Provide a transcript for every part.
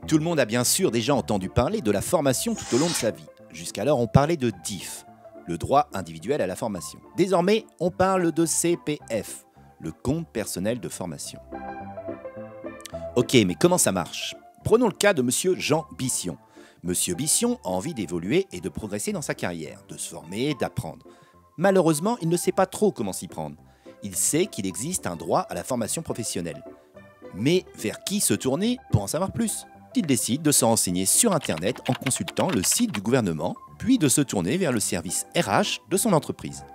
Tout le monde a bien sûr déjà entendu parler de la formation tout au long de sa vie. Jusqu'alors, on parlait de DIF, le droit individuel à la formation. Désormais, on parle de CPF, le compte personnel de formation. Ok, mais comment ça marche? Prenons le cas de Monsieur Jean Bission. Monsieur Bission a envie d'évoluer et de progresser dans sa carrière, de se former, d'apprendre. Malheureusement, il ne sait pas trop comment s'y prendre. Il sait qu'il existe un droit à la formation professionnelle. Mais vers qui se tourner pour en savoir plus? Il décide de se renseigner sur Internet en consultant le site du gouvernement, puis de se tourner vers le service RH de son entreprise.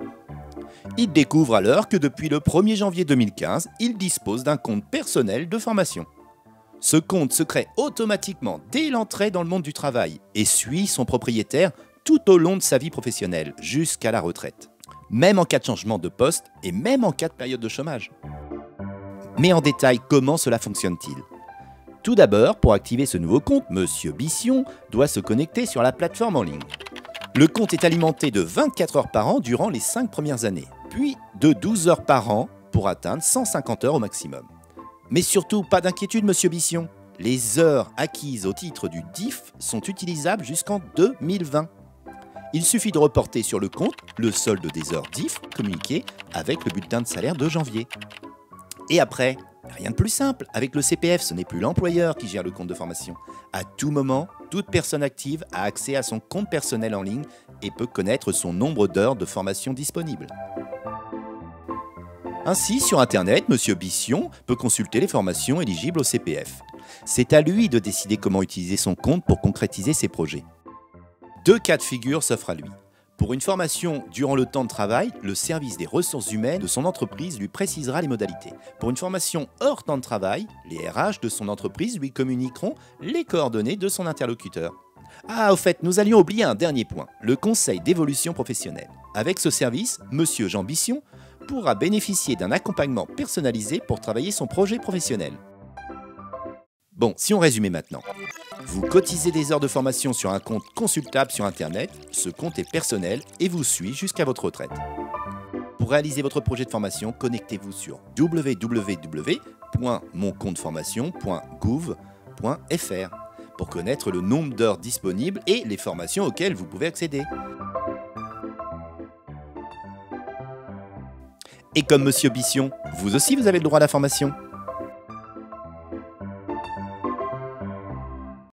Il découvre alors que depuis le 1er janvier 2015, il dispose d'un compte personnel de formation. Ce compte se crée automatiquement dès l'entrée dans le monde du travail et suit son propriétaire tout au long de sa vie professionnelle, jusqu'à la retraite. Même en cas de changement de poste et même en cas de période de chômage. Mais en détail, comment cela fonctionne-t-il? Tout d'abord, pour activer ce nouveau compte, Monsieur Bission doit se connecter sur la plateforme en ligne. Le compte est alimenté de 24 heures par an durant les 5 premières années, puis de 12 heures par an pour atteindre 150 heures au maximum. Mais surtout, pas d'inquiétude, Monsieur Bission. Les heures acquises au titre du DIF sont utilisables jusqu'en 2020. Il suffit de reporter sur le compte le solde des heures DIF communiqué avec le bulletin de salaire de janvier. Et après, rien de plus simple. Avec le CPF, ce n'est plus l'employeur qui gère le compte de formation. À tout moment, toute personne active a accès à son compte personnel en ligne et peut connaître son nombre d'heures de formation disponibles. Ainsi, sur Internet, Monsieur Bission peut consulter les formations éligibles au CPF. C'est à lui de décider comment utiliser son compte pour concrétiser ses projets. 2 cas de figure s'offrent à lui. Pour une formation durant le temps de travail, le service des ressources humaines de son entreprise lui précisera les modalités. Pour une formation hors temps de travail, les RH de son entreprise lui communiqueront les coordonnées de son interlocuteur. Ah, au fait, nous allions oublier un dernier point, le conseil d'évolution professionnelle. Avec ce service, Monsieur Jean Bission pourra bénéficier d'un accompagnement personnalisé pour travailler son projet professionnel. Bon, si on résumait maintenant. Vous cotisez des heures de formation sur un compte consultable sur Internet, ce compte est personnel et vous suit jusqu'à votre retraite. Pour réaliser votre projet de formation, connectez-vous sur www.moncompteformation.gouv.fr pour connaître le nombre d'heures disponibles et les formations auxquelles vous pouvez accéder. Et comme Monsieur Bission, vous aussi vous avez le droit à la formation.